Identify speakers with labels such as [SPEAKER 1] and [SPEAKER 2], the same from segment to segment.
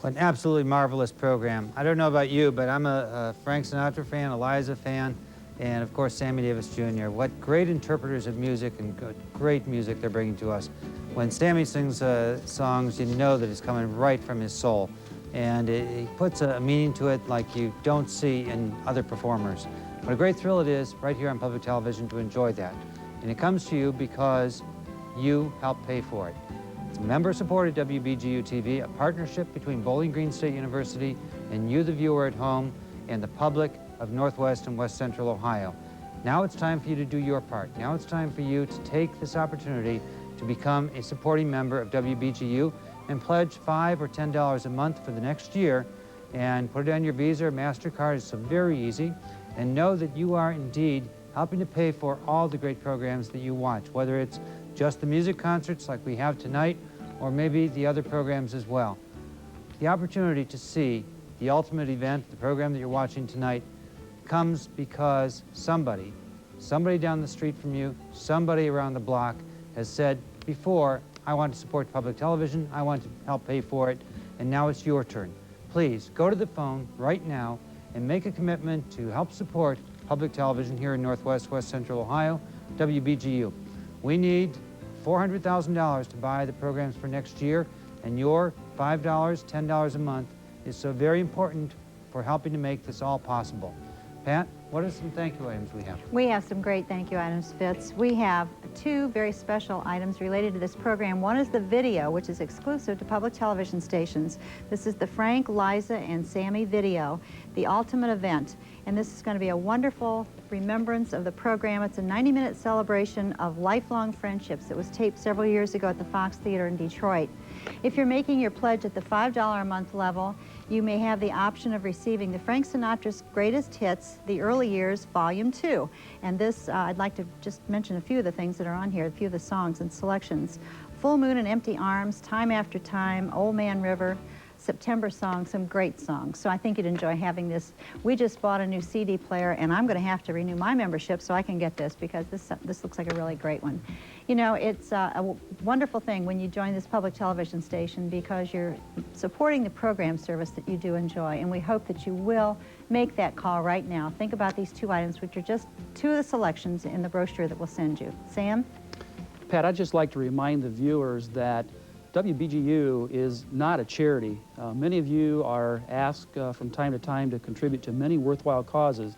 [SPEAKER 1] An absolutely marvelous program. I don't know about you, but I'm a Frank Sinatra fan, a Liza fan, and of course Sammy Davis Jr. What great interpreters of music and great music they're bringing to us. When Sammy sings songs, you know that it's coming right from his soul, and he puts a meaning to it like you don't see in other performers. What a great thrill it is right here on public television to enjoy that. And it comes to you because you help pay for it. It's member-supported WBGU TV, a partnership between Bowling Green State University and you, the viewer at home, and the public of Northwest and West Central Ohio. Now it's time for you to do your part. Now it's time for you to take this opportunity to become a supporting member of WBGU and pledge $5 or $10 a month for the next year and put it on your Visa or MasterCard. It's so very easy. And know that you are indeed helping to pay for all the great programs that you watch, whether it's just the music concerts like we have tonight, or maybe the other programs as well. The opportunity to see the ultimate event, the program that you're watching tonight, comes because somebody down the street from you, somebody around the block has said before, I want to support public television, I want to help pay for it, and now it's your turn. Please go to the phone right now and make a commitment to help support public television here in Northwest, West Central Ohio, WBGU. We need $400,000 to buy the programs for next year, and your $5, $10 a month is so very important for helping to make this all possible. Pat, what are some thank you items we have?
[SPEAKER 2] We have some great thank you items, Fitz. We have two very special items related to this program. One is the video, which is exclusive to public television stations. This is the Frank, Liza, and Sammy video, the ultimate event. And this is going to be a wonderful remembrance of the program. It's a 90-minute celebration of lifelong friendships that was taped several years ago at the Fox Theater in Detroit. If you're making your pledge at the $5 a month level, you may have the option of receiving the Frank Sinatra's Greatest Hits, The Early Years, Volume 2. And this, I'd like to just mention a few of the things that are on here, a few of the songs and selections. Full Moon and Empty Arms, Time After Time, Old Man River, September Song, some great songs. So I think you'd enjoy having this. We just bought a new CD player, and I'm going to have to renew my membership so I can get this, because this looks like a really great one. You know, it's a wonderful thing when you join this public television station, because you're supporting the program service that you do enjoy, and we hope that you will make that call right now. Think about these two items, which are just two of the selections in the brochure that we'll send you. Sam?
[SPEAKER 3] Pat, I'd just like to remind the viewers that WBGU is not a charity. Many of you are asked from time to time to contribute to many worthwhile causes.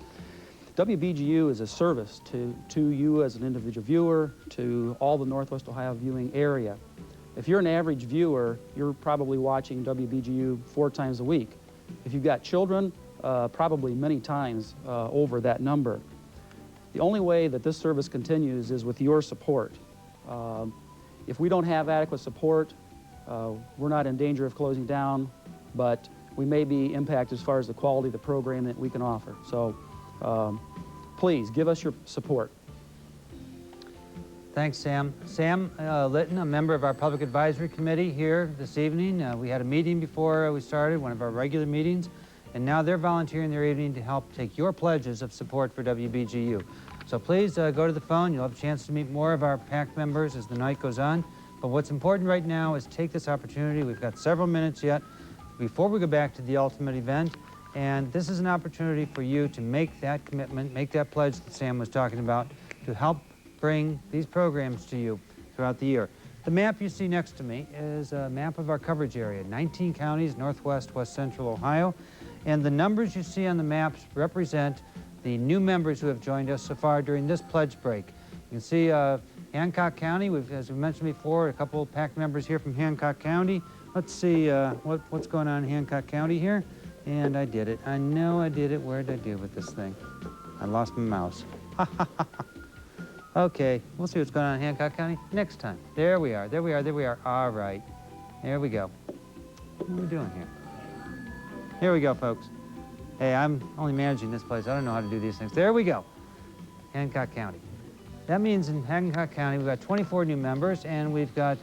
[SPEAKER 3] WBGU is a service to you as an individual viewer, to all the Northwest Ohio viewing area. If you're an average viewer, you're probably watching WBGU 4 times a week. If you've got children, probably many times over that number. The only way that this service continues is with your support. If we don't have adequate support, we're not in danger of closing down, but we may be impacted as far as the quality of the program that we can offer. So please give us your support.
[SPEAKER 1] Thanks, Sam. Sam Litton, a member of our Public Advisory Committee here this evening. We had a meeting before we started, one of our regular meetings, and now they're volunteering their evening to help take your pledges of support for WBGU. So please go to the phone. You'll have a chance to meet more of our PAC members as the night goes on. But what's important right now is take this opportunity. We've got several minutes yet before we go back to the ultimate event. And this is an opportunity for you to make that commitment, make that pledge that Sam was talking about, to help bring these programs to you throughout the year. The map you see next to me is a map of our coverage area, 19 counties, Northwest, West Central Ohio. And the numbers you see on the maps represent the new members who have joined us so far during this pledge break. You can see Hancock County, as we mentioned before, a couple of PAC members here from Hancock County. Let's see what's going on in Hancock County here. And I did it. I know I did it. Where did I do with this thing? I lost my mouse. Okay, we'll see what's going on in Hancock County next time. There we are, there we are, there we are. All right, there we go. What are we doing here? Here we go, folks. Hey, I'm only managing this place. I don't know how to do these things. There we go. Hancock County. That means in Hancock County, we've got 24 new members, and we've got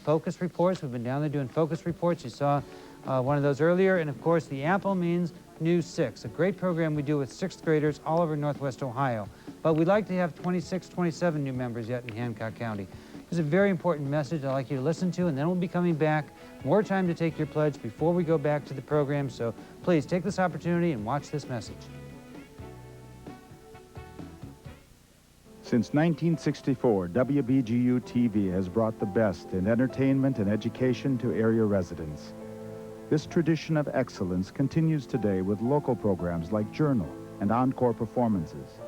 [SPEAKER 1] focus reports. We've been down there doing focus reports. You saw one of those earlier. And of course, the apple means New 6, a great program we do with 6th graders all over Northwest Ohio. But we'd like to have 26, 27 new members yet in Hancock County. There's a very important message I'd like you to listen to, and then we'll be coming back. More time to take your pledge before we go back to the program, so please take this opportunity and watch this message.
[SPEAKER 4] Since 1964, WBGU-TV has brought the best in entertainment and education to area residents. This tradition of excellence continues today with local programs like Journal and Encore performances.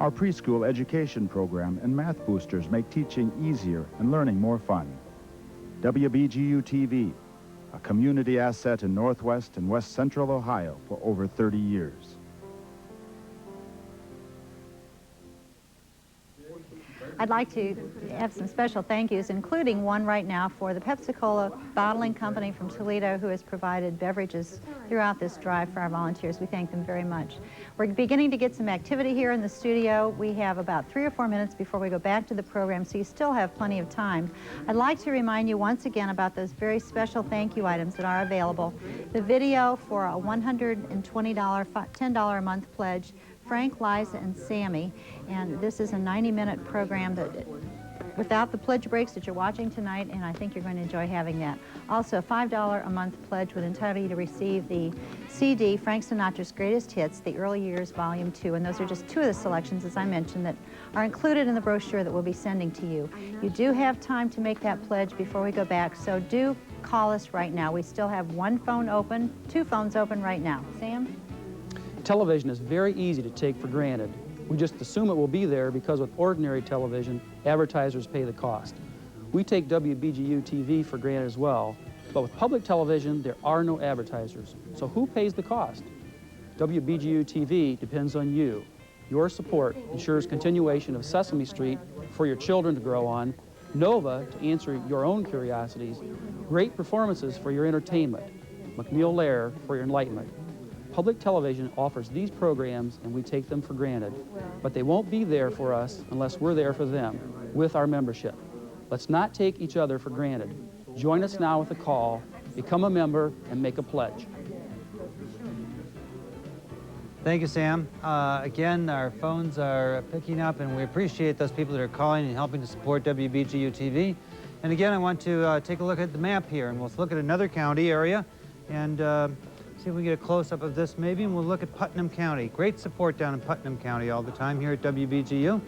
[SPEAKER 4] Our preschool education program and Math Boosters make teaching easier and learning more fun. WBGU-TV, a community asset in Northwest and West Central Ohio for over 30 years.
[SPEAKER 2] I'd like to have some special thank yous, including one right now for the Pepsi-Cola Bottling Company from Toledo, who has provided beverages throughout this drive for our volunteers. We thank them very much. We're beginning to get some activity here in the studio. We have about 3 or 4 minutes before we go back to the program, so you still have plenty of time. I'd like to remind you once again about those very special thank you items that are available. The video for a $120, $10 a month pledge, Frank, Liza, and Sammy, and this is a 90-minute program that, without the pledge breaks that you're watching tonight, and I think you're going to enjoy having that. Also, a $5 a month pledge would entitle you to receive the CD, Frank Sinatra's Greatest Hits, The Early Years, Volume 2, and those are just 2 of the selections, as I mentioned, that are included in the brochure that we'll be sending to you. You do have time to make that pledge before we go back, so do call us right now. We still have 1 phone open, 2 phones open right now. Sam?
[SPEAKER 3] Television is very easy to take for granted. We just assume it will be there because with ordinary television, advertisers pay the cost. We take WBGU-TV for granted as well, but with public television, there are no advertisers. So who pays the cost? WBGU-TV depends on you. Your support ensures continuation of Sesame Street for your children to grow on, Nova to answer your own curiosities, great performances for your entertainment, McNeil Lair for your enlightenment. Public television offers these programs and we take them for granted, but they won't be there for us unless we're there for them with our membership. Let's not take each other for granted. Join us now with a call, become a member, and make a pledge.
[SPEAKER 1] Thank you, Sam. Again, our phones are picking up, and we appreciate those people that are calling and helping to support WBGU-TV. And again, I want to take a look at the map here, and we'll look at another county area, and see if we can get a close-up of this maybe, and we'll look at Putnam County. Great support down in Putnam County all the time here at WBGU.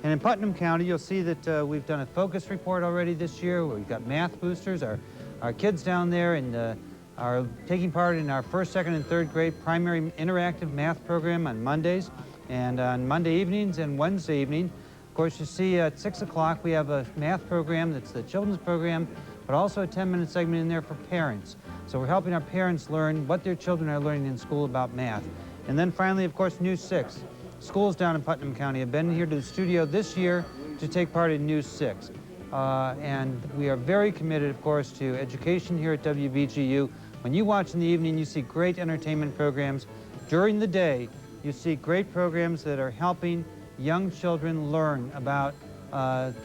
[SPEAKER 1] And in Putnam County, you'll see that we've done a focus report already this year. We've got Math Boosters. Our kids down there and are taking part in our 1st, 2nd, and 3rd grade primary interactive math program on Mondays and on Monday evenings and Wednesday evening. Of course, you see at 6 o'clock we have a math program that's the children's program, but also a 10-minute segment in there for parents. So we're helping our parents learn what their children are learning in school about math. And then finally, of course, News 6. Schools down in Putnam County have been here to the studio this year to take part in News 6. And we are very committed, of course, to education here at WBGU. When you watch in the evening, you see great entertainment programs. During the day, you see great programs that are helping young children learn about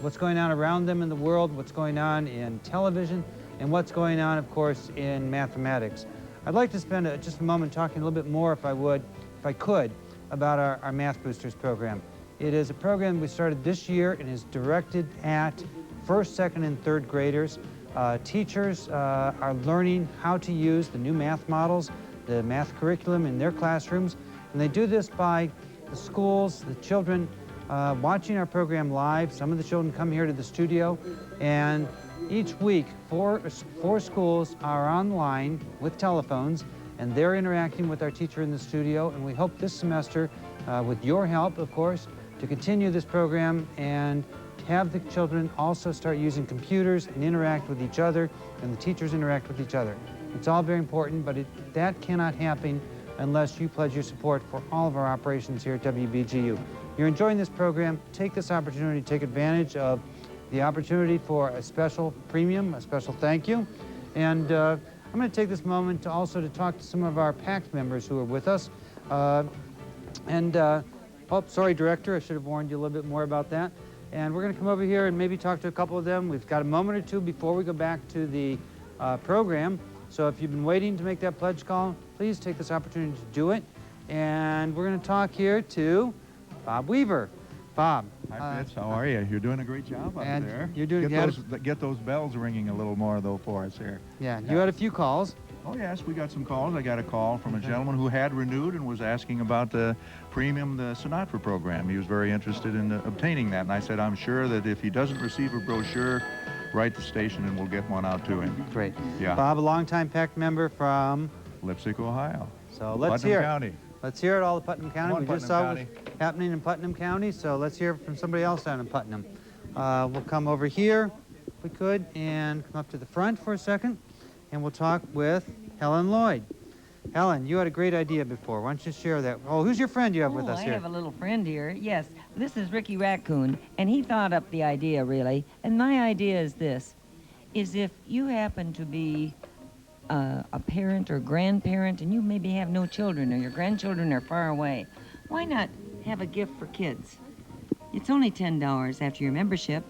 [SPEAKER 1] what's going on around them in the world, what's going on in television, and what's going on, of course, in mathematics. I'd like to spend just a moment talking a little bit more, if I could, about our Math Boosters program. It is a program we started this year and is directed at 1st, 2nd, and 3rd graders. Teachers are learning how to use the new math models, the math curriculum in their classrooms, and they do this by the schools, the children watching our program live. Some of the children come here to the studio, and each week, four schools are online with telephones, and they're interacting with our teacher in the studio, and we hope this semester, with your help, of course, to continue this program and have the children also start using computers and interact with each other, and the teachers interact with each other. It's all very important, but that cannot happen unless you pledge your support for all of our operations here at WBGU. You're enjoying this program, take this opportunity to take advantage of the opportunity for a special premium, a special thank you. And I'm going to take this moment to also talk to some of our PACT members who are with us. Oh, sorry, Director, I should have warned you a little bit more about that. And we're going to come over here and maybe talk to a couple of them. We've got a moment or two before we go back to the program. So if you've been waiting to make that pledge call, please take this opportunity to do it. And we're going to talk here to Bob Weaver. Bob.
[SPEAKER 5] Hi, Fitz. How are you? You're doing a great job up
[SPEAKER 1] and
[SPEAKER 5] there.
[SPEAKER 1] you're doing
[SPEAKER 5] get those bells ringing a little more, though, for us here.
[SPEAKER 1] Yeah, you had a few calls.
[SPEAKER 5] Oh, yes, we got some calls. I got a call from a gentleman who had renewed and was asking about the Sinatra program. He was very interested in obtaining that, and I said, I'm sure that if he doesn't receive a brochure, write the station and we'll get one out to him.
[SPEAKER 1] Great.
[SPEAKER 5] Yeah.
[SPEAKER 1] Bob, a longtime PAC member from?
[SPEAKER 5] Lipsick, Ohio.
[SPEAKER 1] So let's
[SPEAKER 5] Putnam
[SPEAKER 1] hear
[SPEAKER 5] County.
[SPEAKER 1] Let's hear it all of Putnam County.
[SPEAKER 5] Come on,
[SPEAKER 1] We just
[SPEAKER 5] Putnam
[SPEAKER 1] saw
[SPEAKER 5] County.
[SPEAKER 1] what's happening in Putnam County, so let's hear from somebody else down in Putnam. We'll come over here, if we could, and come up to the front for a second, and we'll talk with Helen Lloyd. Helen, you had a great idea before. Why don't you share that? Oh, who's your friend you have with us here?
[SPEAKER 6] I have a little friend here. Yes, this is Ricky Raccoon, and he thought up the idea, really. And my idea is this, is if you happen to be a parent or grandparent and you maybe have no children or your grandchildren are far away, why not have a gift for kids? It's only $10 after your membership.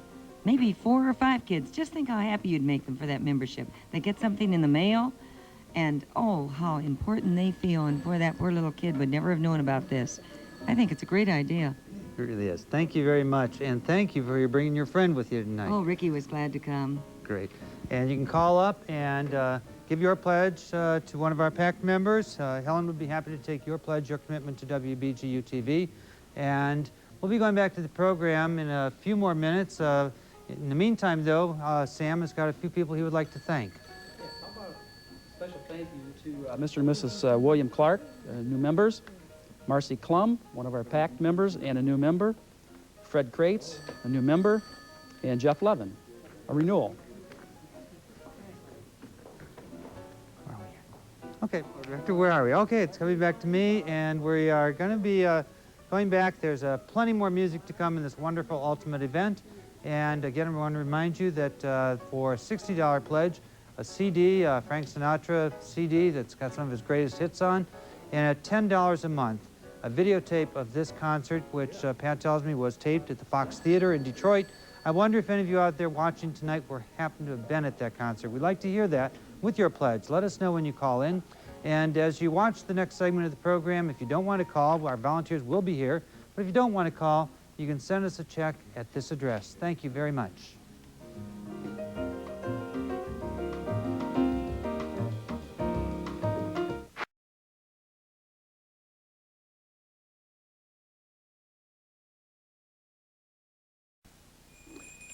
[SPEAKER 6] Maybe 4 or 5 kids. Just think how happy you'd make them for that membership. They get something in the mail, and oh, how important they feel. And boy, that poor little kid would never have known about this. I think it's a great idea.
[SPEAKER 1] It really is. Thank you very much, and thank you for bringing your friend with you tonight.
[SPEAKER 6] Oh, Ricky was glad to come.
[SPEAKER 1] Great. And you can call up and give your pledge to one of our PAC members. Helen would be happy to take your pledge, your commitment to WBGU TV. And we'll be going back to the program in a few more minutes. In the meantime, though, Sam has got a few people he would like to thank.
[SPEAKER 3] Yes, how about a special thank you to Mr. and Mrs. William Clark, new members, Marcy Klum, one of our PAC members and a new member, Fred Krates, a new member, and Jeff Levin, a renewal.
[SPEAKER 1] Okay, Director, where are we? Okay, it's coming back to me, and we are going to be going back. There's plenty more music to come in this wonderful ultimate event. And again, I want to remind you that for a $60 pledge, a CD, Frank Sinatra CD that's got some of his greatest hits on, and at $10 a month, a videotape of this concert, which Pat tells me was taped at the Fox Theater in Detroit. I wonder if any of you out there watching tonight were happen to have been at that concert. We'd like to hear that with your pledge. Let us know when you call in. And as you watch the next segment of the program, if you don't want to call, our volunteers will be here. But if you don't want to call, you can send us a check at this address. Thank you very much.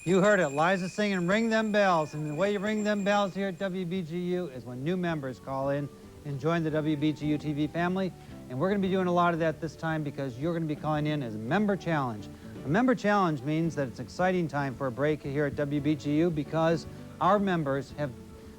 [SPEAKER 1] You heard it, Liza singing Ring Them Bells, and the way you ring them bells here at WBGU is when new members call in and join the WBGU TV family. And we're going to be doing a lot of that this time because you're going to be calling in as a member challenge. A member challenge means that it's an exciting time for a break here at WBGU because our members have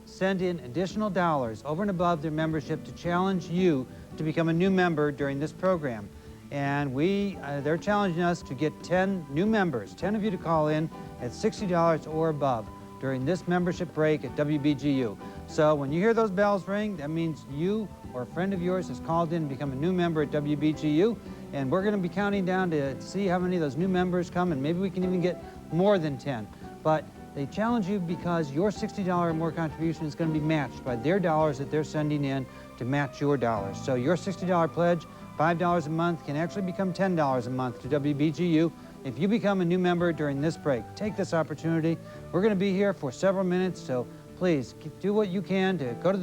[SPEAKER 1] sent in additional dollars over and above their membership to challenge you to become a new member during this program. And they're challenging us to get 10 new members, 10 of you to call in at $60 or above during this membership break at WBGU. So when you hear those bells ring, that means you or a friend of yours has called in and become a new member at WBGU. And we're going to be counting down to see how many of those new members come, and maybe we can even get more than 10. But they challenge you because your $60 or more contribution is going to be matched by their dollars that they're sending in to match your dollars. So your $60 pledge, $5 a month, can actually become $10 a month to WBGU if you become a new member during this break. Take this opportunity. We're going to be here for several minutes, so please do what you can to go to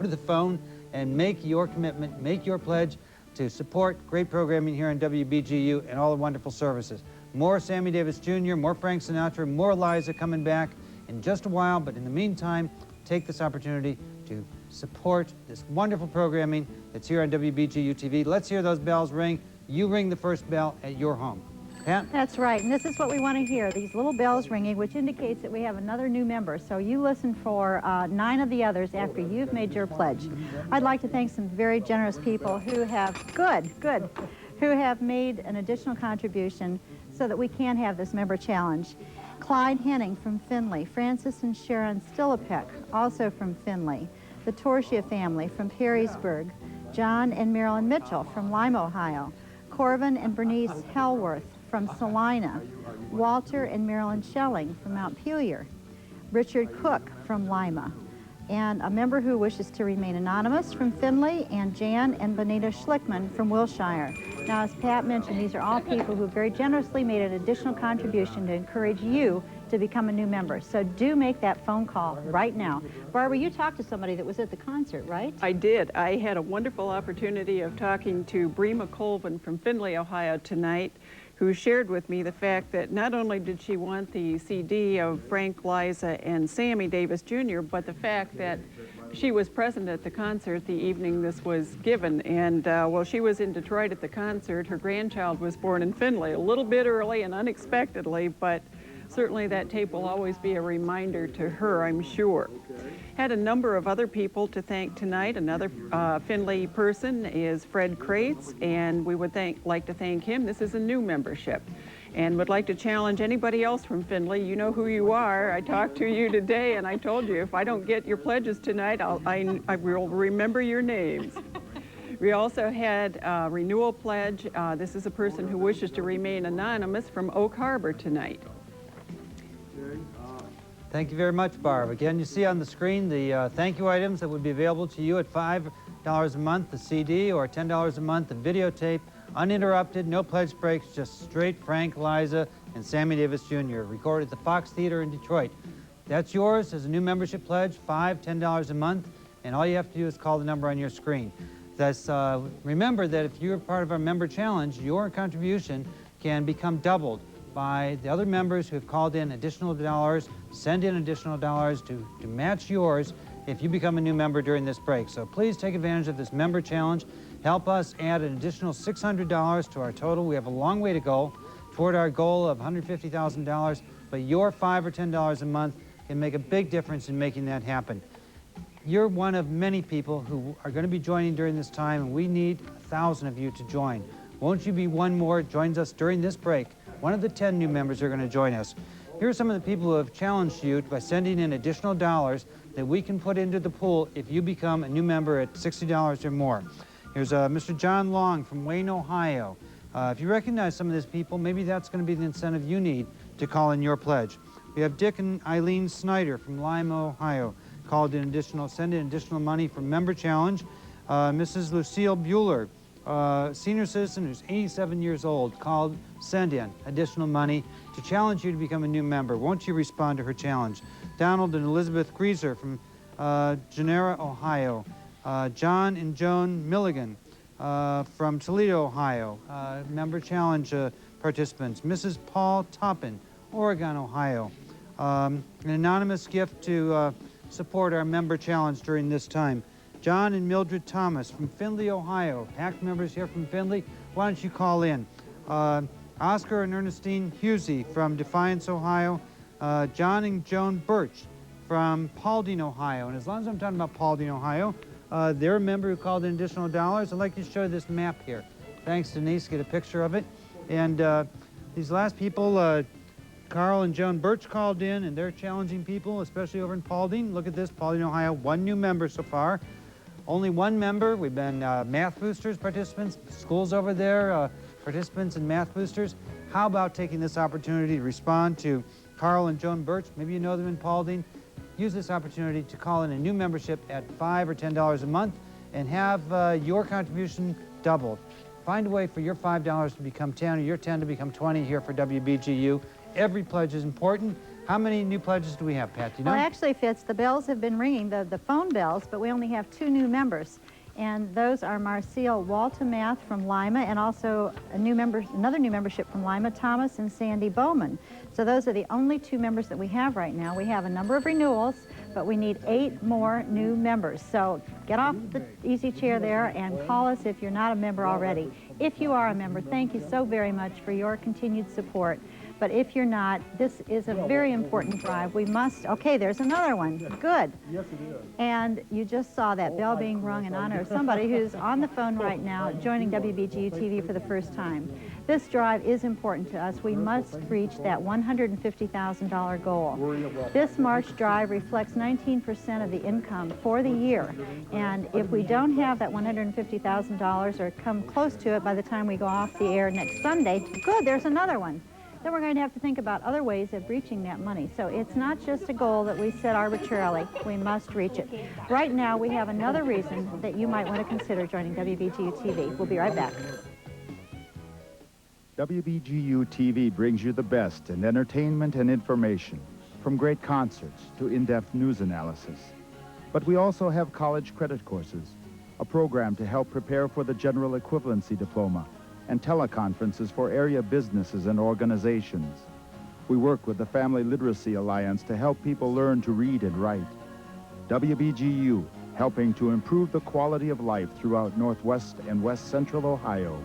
[SPEAKER 1] the phone and make your commitment, make your pledge to support great programming here on WBGU and all the wonderful services. More Sammy Davis Jr., more Frank Sinatra, more Liza coming back in just a while, but in the meantime, take this opportunity to support this wonderful programming that's here on WBGU TV. Let's hear those bells ring. You ring the first bell at your home. Pat?
[SPEAKER 2] That's right, and this is what we want to hear, these little bells ringing, which indicates that we have another new member. So you listen for 9 of the others after you've made your pledge. I'd like to thank some very generous people who have, who have made an additional contribution so that we can have this member challenge. Clyde Henning from Findlay, Francis and Sharon Stillipek, also from Findlay, the Torsia family from Perrysburg, John and Marilyn Mitchell from Lima, Ohio, Corvin and Bernice Hellworth from Salina, Walter and Marilyn Schelling from Mount Pelier, Richard Cook from Lima, and a member who wishes to remain anonymous from Findlay, and Jan and Benita Schlickman from Wilshire. Now, as Pat mentioned, these are all people who very generously made an additional contribution to encourage you to become a new member. So do make that phone call right now. Barbara, you talked to somebody that was at the concert, right?
[SPEAKER 7] I did. I had a wonderful opportunity of talking to Brema Colvin from Findlay, Ohio tonight, who shared with me the fact that not only did she want the CD of Frank, Liza, and Sammy Davis Jr., but the fact that she was present at the concert the evening this was given. And while she was in Detroit at the concert, her grandchild was born in Findlay, a little bit early and unexpectedly, but certainly that tape will always be a reminder to her, I'm sure. Had a number of other people to thank tonight. Another Findlay person is Fred Kratz, and we would like to thank him. This is a new membership, and would like to challenge anybody else from Findlay. You know who you are. I talked to you today, and I told you if I don't get your pledges tonight, I will remember your names. We also had a renewal pledge. This is a person who wishes to remain anonymous from Oak Harbor tonight.
[SPEAKER 1] Thank you very much, Barb. Again, you see on the screen the thank you items that would be available to you at $5 a month, the CD, or $10 a month, the videotape, uninterrupted, no pledge breaks, just straight Frank, Liza, and Sammy Davis Jr., recorded at the Fox Theater in Detroit. That's yours as a new membership pledge, $5, $10 a month, and all you have to do is call the number on your screen. That's, remember that if you're part of our member challenge, your contribution can become doubled by the other members who have called in additional dollars, send in additional dollars to match yours if you become a new member during this break. So please take advantage of this member challenge. Help us add an additional $600 to our total. We have a long way to go toward our goal of $150,000, but your $5 or $10 a month can make a big difference in making that happen. You're one of many people who are going to be joining during this time, and we need 1,000 of you to join. Won't you be one more joins us during this break? One of the 10 new members are going to join us. Here are some of the people who have challenged you by sending in additional dollars that we can put into the pool if you become a new member at $60 or more. Here's Mr. John Long from Wayne, Ohio. If you recognize some of these people, maybe that's going to be the incentive you need to call in your pledge. We have Dick and Eileen Snyder from Lima, Ohio, send in additional money for member challenge. Mrs. Lucille Bueller, senior citizen who's 87 years old, send in additional money to challenge you to become a new member. Won't you respond to her challenge? Donald and Elizabeth Grieser from Genera, Ohio. John and Joan Milligan from Toledo, Ohio, member challenge participants. Mrs. Paul Toppin, Oregon, Ohio. An anonymous gift to support our member challenge during this time. John and Mildred Thomas from Findlay, Ohio. PAC members here from Findlay, why don't you call in? Oscar and Ernestine Husey from Defiance, Ohio. John and Joan Birch from Paulding, Ohio. And as long as I'm talking about Paulding, Ohio, they're a member who called in additional dollars. I'd like to show you this map here. Thanks, Denise. Get a picture of it. And these last people, Carl and Joan Birch called in, and they're challenging people, especially over in Paulding. Look at this, Paulding, Ohio, one new member so far. Only one member. We've been Math Boosters participants, schools over there, participants in Math Boosters. How about taking this opportunity to respond to Carl and Joan Birch? Maybe you know them in Paulding. Use this opportunity to call in a new membership at $5 or $10 a month and have your contribution doubled. Find a way for your $5 to become 10 or your 10 to become 20 here for WBGU. Every pledge is important. How many new pledges do we have, Pat? Do you know?
[SPEAKER 2] Well, actually, Fitz, the bells have been ringing, the phone bells, but we only have 2 new members. And those are Marcel Waltemath from Lima, and also another new membership from Lima, Thomas and Sandy Bowman. So those are the only 2 members that we have right now. We have a number of renewals, but we need 8 more new members. So get off the easy chair there and call us if you're not a member already. If you are a member, thank you so very much for your continued support. But if you're not, this is a very important drive. We must, okay, there's another one. Good. Yes, it is. And you just saw that bell being rung in honor of somebody who's on the phone right now joining WBGU TV for the first time. This drive is important to us. We must reach that $150,000 goal. This March drive reflects 19% of the income for the year. And if we don't have that $150,000 or come close to it by the time we go off the air next Sunday, good, there's another one. Then we're going to have to think about other ways of reaching that money. So it's not just a goal that we set arbitrarily. We must reach it. Right now, we have another reason that you might want to consider joining WBGU TV. We'll be right back.
[SPEAKER 4] WBGU TV brings you the best in entertainment and information, from great concerts to in-depth news analysis. But we also have college credit courses, a program to help prepare for the general equivalency diploma, and teleconferences for area businesses and organizations. We work with the Family Literacy Alliance to help people learn to read and write. WBGU, helping to improve the quality of life throughout Northwest and West Central Ohio.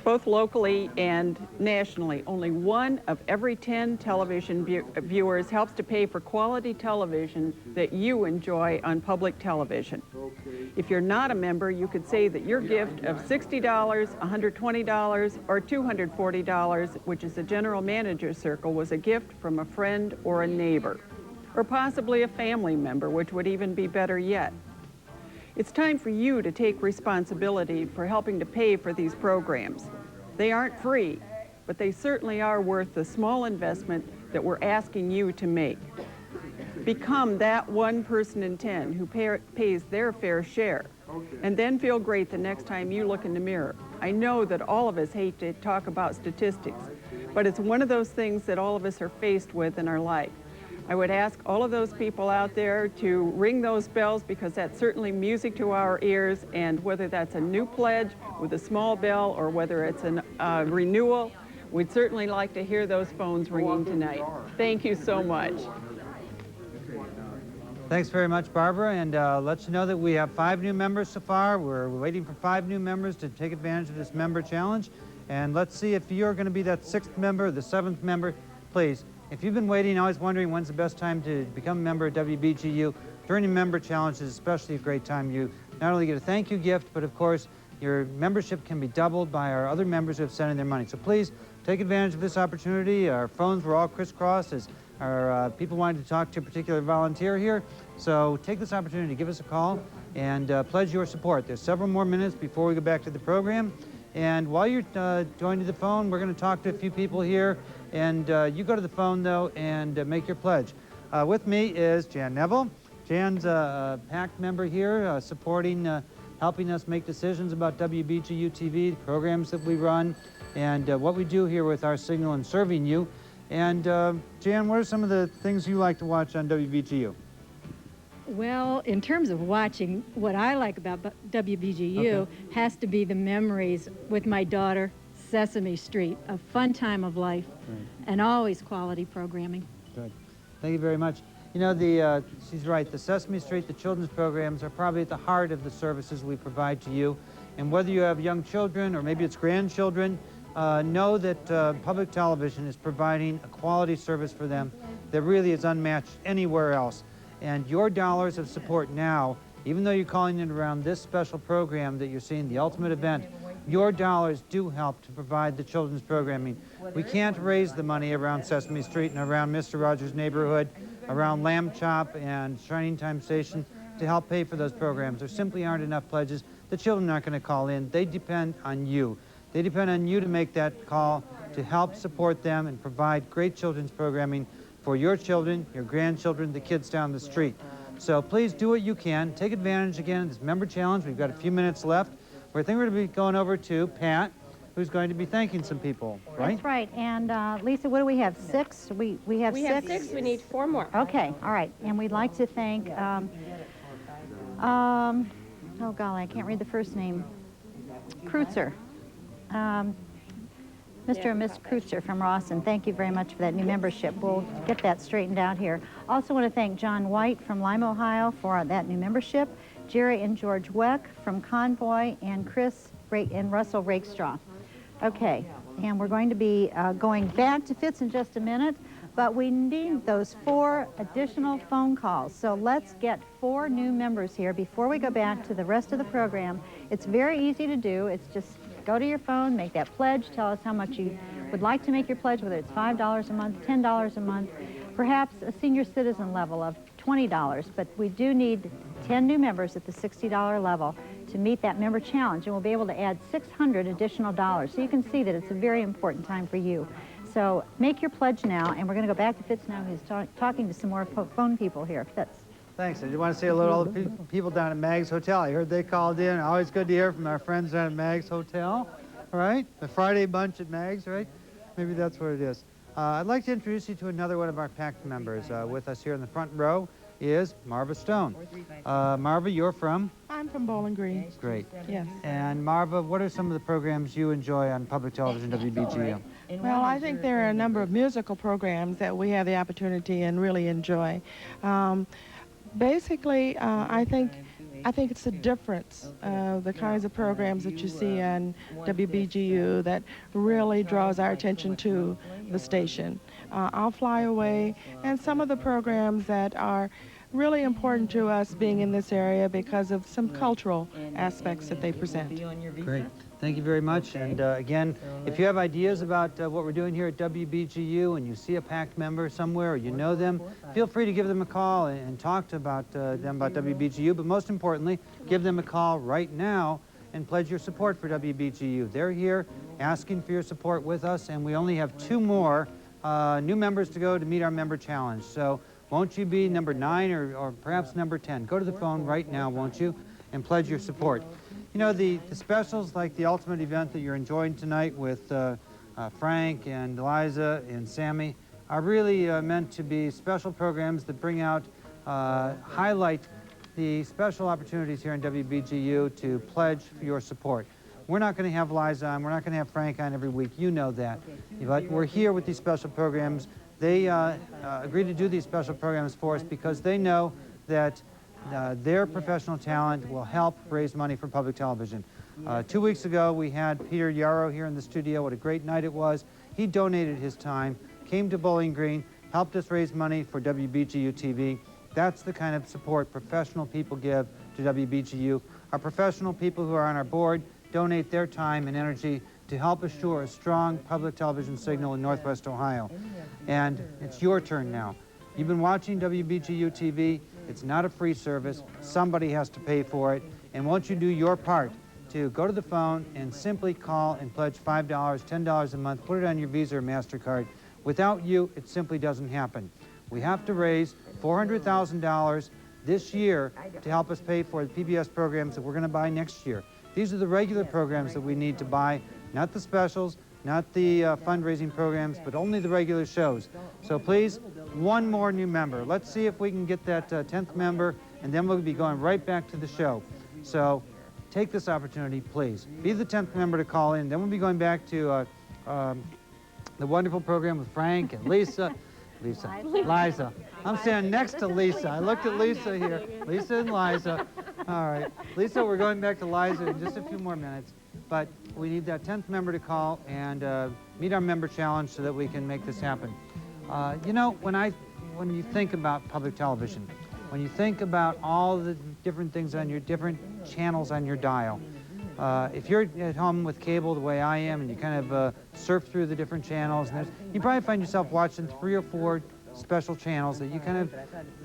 [SPEAKER 7] Both locally and nationally, only 1 of every 10 television viewers helps to pay for quality television that you enjoy on public television. If you're not a member, you could say that your gift of $60, $120, or $240, which is the general manager's circle, was a gift from a friend or a neighbor, or possibly a family member, which would even be better yet. It's time for you to take responsibility for helping to pay for these programs. They aren't free, but they certainly are worth the small investment that we're asking you to make. Become that 1 person in 10 who pays their fair share, and then feel great the next time you look in the mirror. I know that all of us hate to talk about statistics, but it's one of those things that all of us are faced with in our life. I would ask all of those people out there to ring those bells, because that's certainly music to our ears, and whether that's a new pledge with a small bell or whether it's a renewal, we'd certainly like to hear those phones ringing tonight. Thank you so much.
[SPEAKER 1] Thanks very much, Barbara, and let you know that we have 5 new members so far. We're waiting for 5 new members to take advantage of this member challenge, and let's see if you're going to be that 6th member, the 7th member. Please, if you've been waiting, always wondering when's the best time to become a member of WBGU, during the member challenge is especially a great time. You not only get a thank you gift, but of course your membership can be doubled by our other members who have sent in their money. So please take advantage of this opportunity. Our phones were all crisscrossed as our people wanted to talk to a particular volunteer here. So take this opportunity, give us a call, and pledge your support. There's several more minutes before we go back to the program. And while you're joining the phone, we're going to talk to a few people here. And you go to the phone, though, and make your pledge. With me is Jan Neville. Jan's a PAC member here, supporting, helping us make decisions about WBGU TV, the programs that we run, and what we do here with our signal and serving you. And Jan, what are some of the things you like to watch on WBGU?
[SPEAKER 8] Well, in terms of watching, what I like about WBGU has to be the memories with my daughter, Sesame Street, a fun time of life, and always quality programming.
[SPEAKER 1] Good. Thank you very much. You know, she's right, the Sesame Street, the children's programs are probably at the heart of the services we provide to you. And whether you have young children or maybe it's grandchildren, know that public television is providing a quality service for them that really is unmatched anywhere else. And your dollars of support now, even though you're calling it around this special program that you're seeing, the ultimate event, your dollars do help to provide the children's programming. We can't raise the money around Sesame Street and around Mr. Rogers' Neighborhood, around Lamb Chop and Shining Time Station to help pay for those programs. There simply aren't enough pledges. The children aren't going to call in. They depend on you. They depend on you to make that call to help support them and provide great children's programming for your children, your grandchildren, the kids down the street. So please do what you can. Take advantage again of this member challenge. We've got a few minutes left. I think we're going to be going over to Pat, who's going to be thanking some people, right?
[SPEAKER 2] That's right. And Lisa, what do we have? 6? We have 6?
[SPEAKER 9] We have 6. We need 4 more.
[SPEAKER 2] Okay. All right. And we'd like to thank, oh golly, I can't read the first name. Kreutzer. Mr. and Miss Kreutzer from Rawson, thank you very much for that new membership. We'll get that straightened out here. Also want to thank John White from Lima, Ohio for that new membership, Jerry and George Weck from Convoy, and Chris and Russell Rakestraw. Okay, and we're going to be going back to Fitz in just a minute, but we need those 4 additional phone calls. So let's get 4 new members here before we go back to the rest of the program. It's very easy to do. It's just go to your phone, make that pledge, tell us how much you would like to make your pledge, whether it's $5 a month, $10 a month, perhaps a senior citizen level of $20, but we do need 10 new members at the $60 level to meet that member challenge, and we'll be able to add 600 additional dollars. So you can see that it's a very important time for you. So make your pledge now, and we're going to go back to Fitz now, who's talking to some more phone people here. Fitz.
[SPEAKER 1] Thanks. I just want to say hello to all the people down at Mag's Hotel. I heard they called in. Always good to hear from our friends down at Mag's Hotel, right? The Friday bunch at Mag's, right? Maybe that's what it is. I'd like to introduce you to another one of our PACT members. With us here in the front row is Marva Stone. Marva, you're from?
[SPEAKER 9] I'm from Bowling Green.
[SPEAKER 1] Great.
[SPEAKER 9] Yes.
[SPEAKER 1] And Marva, what are some of the programs you enjoy on public television, WBGU?
[SPEAKER 9] Well, I think there are a number of musical programs that we have the opportunity and really enjoy. Basically, I think it's the difference of the kinds of programs that you see on WBGU that really draws our attention to the station. I'll Fly Away and some of the programs that are really important to us being in this area because of some cultural aspects that they present.
[SPEAKER 1] Great. Thank you very much. And again, if you have ideas about what we're doing here at WBGU and you see a PACT member somewhere or you know them, feel free to give them a call and talk to them about WBGU. But most importantly, give them a call right now and pledge your support for WBGU. They're here asking for your support with us, and we only have 2 more new members to go to meet our member challenge. So won't you be number 9 or perhaps number 10? Go to the phone right now, won't you, and pledge your support. You know, the specials like the ultimate event that you're enjoying tonight with Frank and Liza and Sammy are really meant to be special programs that bring out, highlight the special opportunities here in WBGU to pledge for your support. We're not going to have Liza on, we're not going to have Frank on every week, you know that. But we're here with these special programs. They agree to do these special programs for us because they know that their professional talent will help raise money for public television. 2 weeks ago, we had Peter Yarrow here in the studio. What a great night it was. He donated his time, came to Bowling Green, helped us raise money for WBGU TV. That's the kind of support professional people give to WBGU. Our professional people who are on our board donate their time and energy to help assure a strong public television signal in Northwest Ohio. And it's your turn now. You've been watching WBGU TV. It's not a free service. Somebody has to pay for it. And won't you do your part to go to the phone and simply call and pledge $5, $10 a month, put it on your Visa or MasterCard. Without you, it simply doesn't happen. We have to raise $400,000 this year to help us pay for the PBS programs that we're going to buy next year. These are the regular programs that we need to buy, not the specials, not the fundraising programs, but only the regular shows. So please, 1 more new member. Let's see if we can get that 10th member, and then we'll be going right back to the show. So take this opportunity, please. Be the 10th member to call in. Then we'll be going back to the wonderful program with Frank and Liza. Liza. I'm standing next to Lisa. I looked at Lisa here. Lisa and Liza. All right. Lisa, we're going back to Liza in just a few more minutes. But we need that 10th member to call and meet our member challenge so that we can make this happen. You know, when you think about public television, when you think about all the different things on your different channels on your dial, if you're at home with cable the way I am and you kind of surf through the different channels, and you probably find yourself watching 3 or 4 special channels that you kind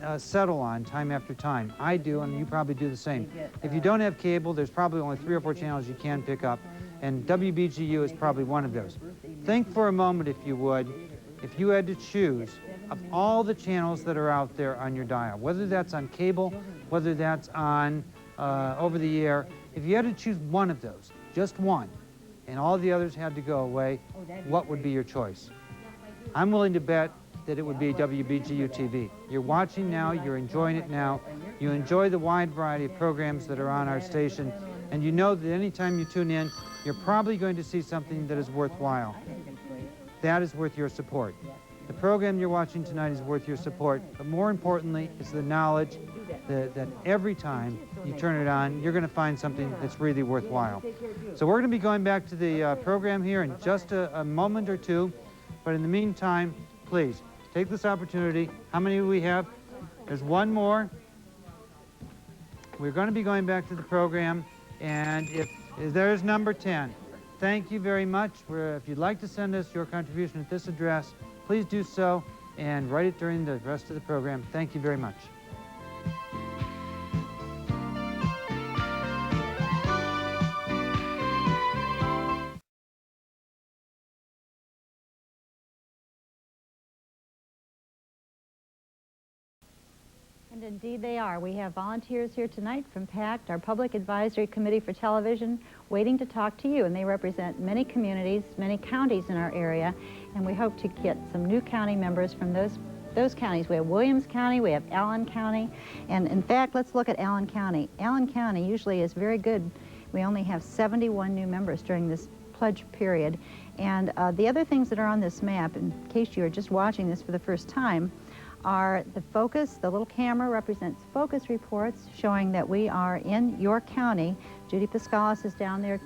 [SPEAKER 1] of settle on time after time. I do, and you probably do the same. If you don't have cable, there's probably only 3 or 4 channels you can pick up, and WBGU is probably one of those. Think for a moment, if you would, if you had to choose of all the channels that are out there on your dial, whether that's on cable, whether that's on over the air, if you had to choose one of those, just one, and all the others had to go away, what would be your choice? I'm willing to bet that it would be WBGU TV. You're watching now, you're enjoying it now, you enjoy the wide variety of programs that are on our station, and you know that anytime you tune in, you're probably going to see something that is worthwhile. That is worth your support. The program you're watching tonight is worth your support, but more importantly is the knowledge that every time you turn it on, you're going to find something that's really worthwhile. So we're going to be going back to the program here in just a moment or two, but in the meantime, please, take this opportunity. How many do we have? There's 1 more. We're going to be going back to the program, and if there's number 10. Thank you very much. If you'd like to send us your contribution at this address, please do so and write it during the rest of the program. Thank you very much.
[SPEAKER 2] And indeed they are. We have volunteers here tonight from PACT, our Public Advisory Committee for Television, waiting to talk to you, and they represent many communities, many counties in our area, and we hope to get some new county members from those counties. We have Williams County, we have Allen County, and in fact, let's look at Allen County. Allen County usually is very good. We only have 71 new members during this pledge period. And the other things that are on this map, in case you are just watching this for the first time, are the focus. The little camera represents focus reports showing that we are in your county. Judy Piscalis is down there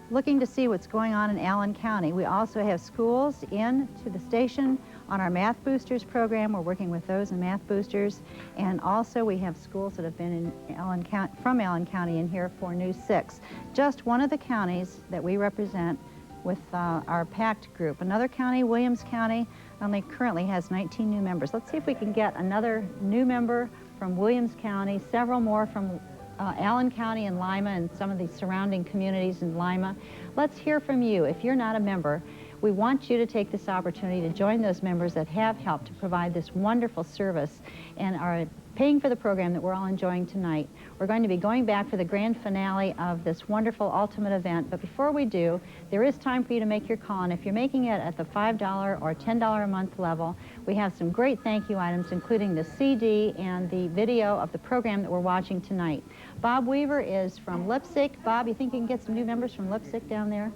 [SPEAKER 2] looking to see what's going on in Allen County. We also have schools in to the station on our Math Boosters program. We're working with those in Math Boosters. And also we have schools that have been in Allen County, from Allen County in here for News 6. Just one of the counties that we represent with our PACT group. Another county, Williams County, only currently has 19 new members. Let's see if we can get another new member from Williams County, several more from Allen County and Lima and some of the surrounding communities in Lima. Let's hear from you. If you're not a member, we want you to take this opportunity to join those members that have helped to provide this wonderful service and are paying for the program that we're all enjoying tonight. We're going to be going back for the grand finale of this wonderful ultimate event, but before we do, there is time for you to make your call, and if you're making it at the $5 or $10 a month level, we have some great thank you items, including the CD and the video of the program that we're watching tonight. Bob Weaver is from Lipsick. Bob, you think you can get some new members from Lipsick down there?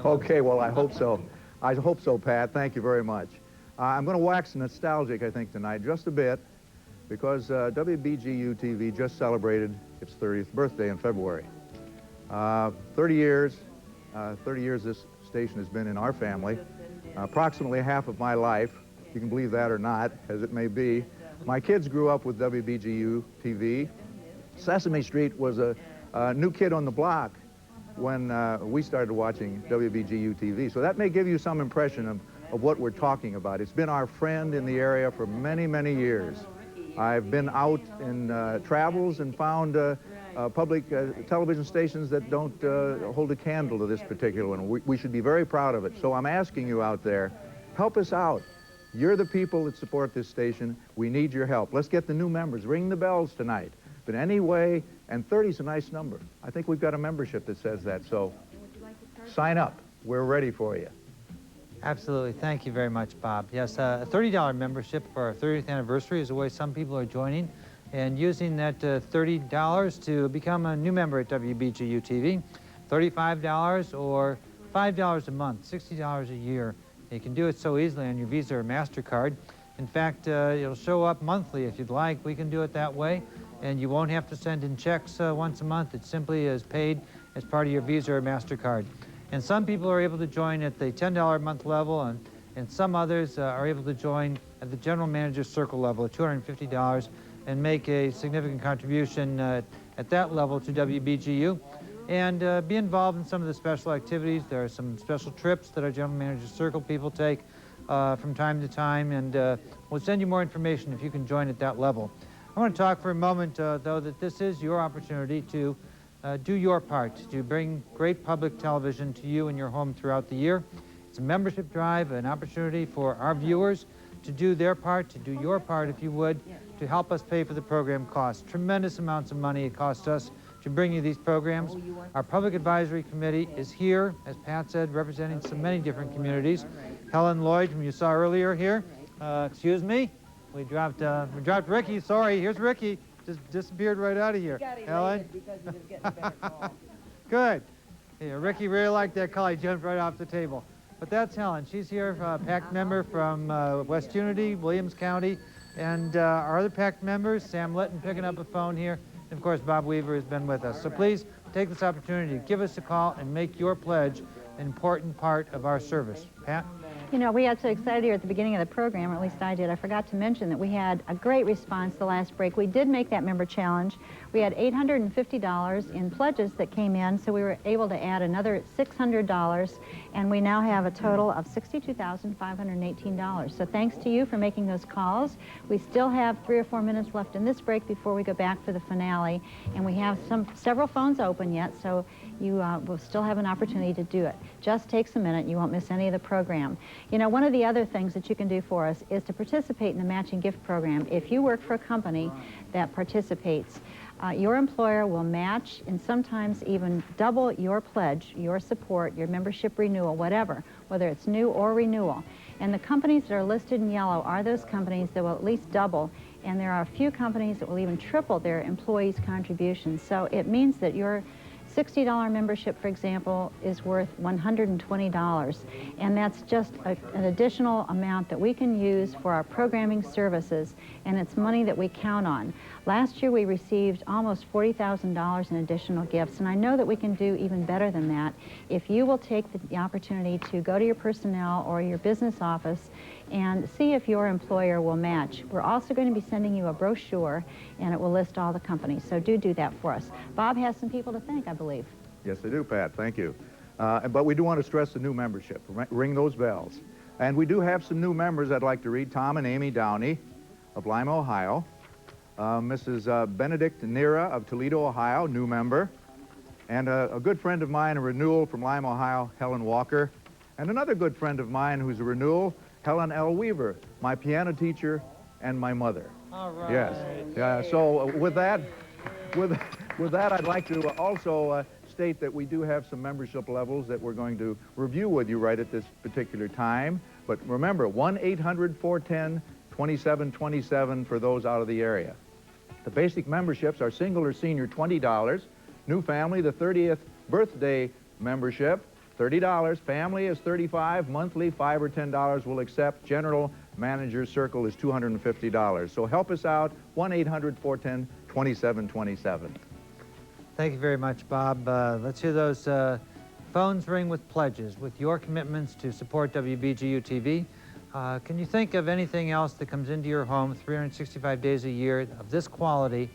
[SPEAKER 10] Okay, well, I hope so. I hope so, Pat. Thank you very much. I'm going to wax nostalgic, I think, tonight, just a bit, because WBGU TV just celebrated its 30th birthday in February. 30 years this station has been in our family, approximately half of my life. You can believe that or not, as it may be. My kids grew up with WBGU TV. Sesame Street was a new kid on the block when we started watching WBGU TV. So that may give you some impression of what we're talking about. It's been our friend in the area for many, many years. I've been out in travels and found public television stations that don't hold a candle to this particular one. We should be very proud of it. So I'm asking you out there, help us out. You're the people that support this station. We need your help. Let's get the new members. Ring the bells tonight. But anyway, and 30's a nice number. I think we've got a membership that says that, so sign up. We're ready for you.
[SPEAKER 1] Absolutely. Thank you very much, Bob. Yes, a $30 membership for our 30th anniversary is the way some people are joining and using that $30 to become a new member at WBGU TV. $35 or $5 a month, $60 a year. You can do it so easily on your Visa or MasterCard. In fact, it'll show up monthly if you'd like. We can do it that way, and you won't have to send in checks once a month. It simply is paid as part of your Visa or MasterCard. And some people are able to join at the $10 a month level, and some others are able to join at the General Manager Circle level at $250 and make a significant contribution at that level to WBGU and be involved in some of the special activities. There are some special trips that our General Manager Circle people take from time to time, and we'll send you more information if you can join at that level. I want to talk for a moment, though, that this is your opportunity to do your part to bring great public television to you and your home throughout the year. It's a membership drive, an opportunity for our viewers to do their part, to do your part, if you would, to help us pay for the program costs. Tremendous amounts of money it costs us to bring you these programs. Our Public Advisory Committee is here, as Pat said, representing so many different communities. Helen Lloyd, whom you saw earlier here. Excuse me, we dropped Ricky. Sorry, here's Ricky. Just disappeared right out of here. Helen?
[SPEAKER 6] Because he was getting a better call.
[SPEAKER 1] Good. Yeah, Ricky really liked that call. He jumped right off the table. But that's Helen. She's here, PACT member from West Unity, Williams County, and our other PACT members, Sam Litton picking up a phone here, and of course Bob Weaver has been with us. So please take this opportunity to give us a call and make your pledge an important part of our service. Pat?
[SPEAKER 2] You know, we got so excited here at the beginning of the program, or at least I did. I forgot to mention that we had a great response the last break. We did make that member challenge. We had $850 in pledges that came in, so we were able to add another $600, and we now have a total of $62,518. So thanks to you for making those calls. We still have 3 or 4 minutes left in this break before we go back for the finale, and we have several phones open yet, so you will still have an opportunity to do it. Just takes a minute. You won't miss any of the program. You know, one of the other things that you can do for us is to participate in the matching gift program. If you work for a company that participates, your employer will match and sometimes even double your pledge, your support, your membership renewal, whatever, whether it's new or renewal. And the companies that are listed in yellow are those companies that will at least double, and there are a few companies that will even triple their employees' contributions. So it means that your $60 membership, for example, is worth $120, and that's just an additional amount that we can use for our programming services, and it's money that we count on. Last year we received almost $40,000 in additional gifts, and I know that we can do even better than that if you will take the opportunity to go to your personnel or your business office and see if your employer will match. We're also going to be sending you a brochure, and it will list all the companies, so do that for us. Bob has some people to thank, I believe.
[SPEAKER 10] Yes, I do, Pat. Thank you. But we do want to stress the new membership. Ring those bells. And we do have some new members I'd like to read. Tom and Amy Downey of Lima, Ohio. Mrs. Benedict Nera of Toledo, Ohio, new member. And a good friend of mine, a renewal from Lima, Ohio, Helen Walker. And another good friend of mine who's a renewal, Helen L. Weaver, my piano teacher and my mother.
[SPEAKER 1] All right.
[SPEAKER 10] Yes. So with that, I'd like to also state that we do have some membership levels that we're going to review with you right at this particular time. But remember, 1-800-410-2727 for those out of the area. The basic memberships are single or senior, $20. New family, the 30th birthday membership, $30. Family is $35. Monthly, $5 or $10 will accept. General manager's circle is $250. So help us out, 1-800-410-2727.
[SPEAKER 1] Thank you very much, Bob. Let's hear those phones ring with pledges, with your commitments to support WBGU TV. Can you think of anything else that comes into your home 365 days a year of this quality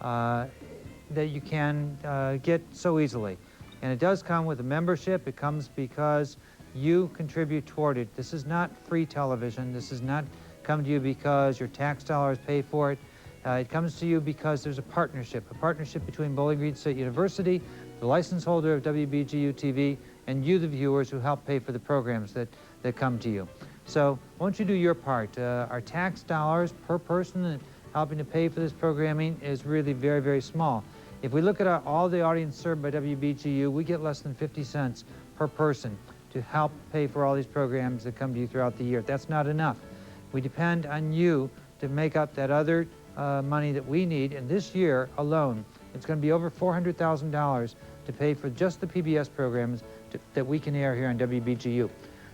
[SPEAKER 1] that you can get so easily? And it does come with a membership. It comes because you contribute toward it. This is not free television. This does not come to you because your tax dollars pay for it. It comes to you because there's a partnership between Bowling Green State University, the license holder of WBGU TV, and you, the viewers, who help pay for the programs that come to you. So won't you do your part? Our tax dollars per person helping to pay for this programming is really very, very small. If we look at all the audience served by WBGU, we get less than 50 cents per person to help pay for all these programs that come to you throughout the year. That's not enough. We depend on you to make up that other money that we need, and this year alone, it's going to be over $400,000 to pay for just the PBS programs that we can air here on WBGU.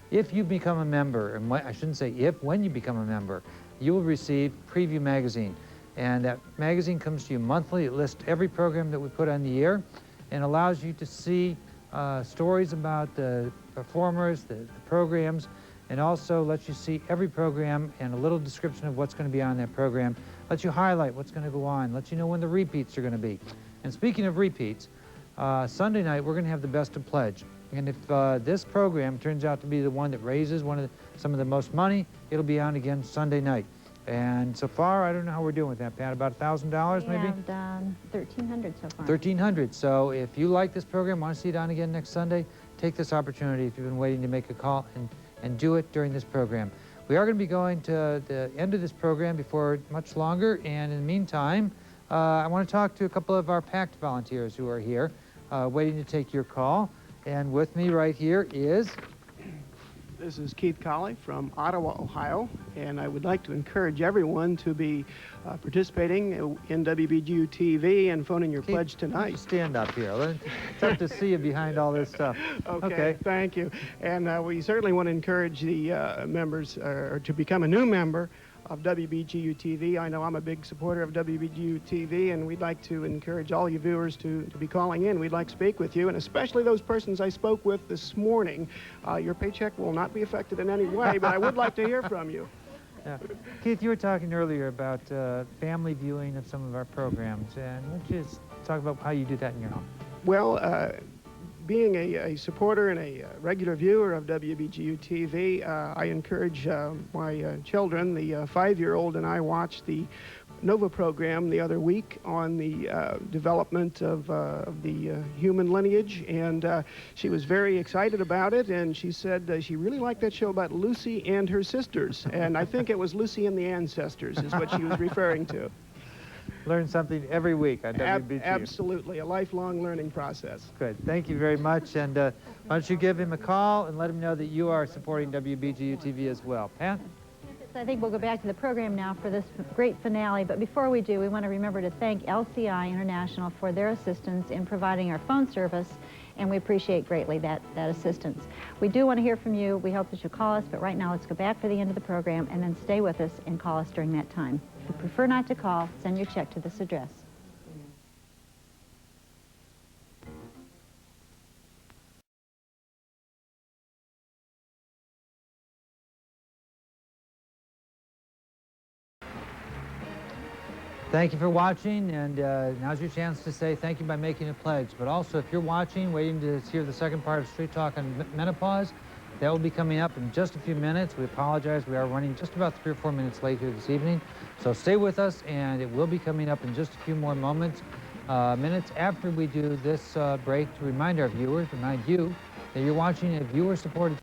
[SPEAKER 1] If you become a member, and I shouldn't say if, when you become a member, you will receive Preview Magazine. And that magazine comes to you monthly. It lists every program that we put on the air and allows you to see stories about the performers, the programs, and also lets you see every program and a little description of what's going to be on that program, lets you highlight what's going to go on, lets you know when the repeats are going to be. And speaking of repeats, Sunday night we're going to have the Best of Pledge. And if this program turns out to be the one that raises some of the most money, it'll be on again Sunday night. And so far, I don't know how we're doing with that, Pat. About $1,000 maybe?
[SPEAKER 2] We have done $1,300 so far.
[SPEAKER 1] $1,300. So if you like this program, want to see it on again next Sunday, take this opportunity if you've been waiting to make a call and do it during this program. We are going to be going to the end of this program before much longer, and in the meantime, I want to talk to a couple of our PACT volunteers who are here waiting to take your call. And with me right here is...
[SPEAKER 11] This is Keith Colley from Ottawa, Ohio, and I would like to encourage everyone to be participating in WBGU TV and phoning your
[SPEAKER 1] Keith,
[SPEAKER 11] pledge tonight.
[SPEAKER 1] Stand up here. It's tough to see you behind all this stuff.
[SPEAKER 11] Okay. Thank you. And we certainly want to encourage the members to become a new member of WBGU TV. I know I'm a big supporter of WBGU TV, and we'd like to encourage all you viewers to be calling in. We'd like to speak with you, and especially those persons I spoke with this morning. Your paycheck will not be affected in any way, but I would like to hear from you.
[SPEAKER 1] Yeah. Keith, you were talking earlier about family viewing of some of our programs, and why don't you just talk about how you do that in your home?
[SPEAKER 11] Well, being a supporter and a regular viewer of WBGU TV, I encourage my children, the 5-year-old and I watched the Nova program the other week on the development of the human lineage, and she was very excited about it, and she said she really liked that show about Lucy and her sisters, and I think it was Lucy and the Ancestors is what she was referring to.
[SPEAKER 1] Learn something every week on WBGU.
[SPEAKER 11] Absolutely, a lifelong learning process.
[SPEAKER 1] Good. Thank you very much. And why don't you give him a call and let him know that you are supporting WBGU TV as well. Pat?
[SPEAKER 2] I think we'll go back to the program now for this great finale, but before we do, we want to remember to thank LCI International for their assistance in providing our phone service, and we appreciate greatly that assistance. We do want to hear from you. We hope that you'll call us, but right now let's go back for the end of the program and then stay with us and call us during that time. If you prefer not to call, send your check to this address.
[SPEAKER 1] Thank you for watching, and now's your chance to say thank you by making a pledge. But also, if you're watching, waiting to hear the second part of Street Talk on menopause, that will be coming up in just a few minutes. We apologize. We are running just about 3 or 4 minutes late here this evening. So stay with us, and it will be coming up in just a few more minutes after we do this break to remind our viewers, remind you that you're watching a viewer-supported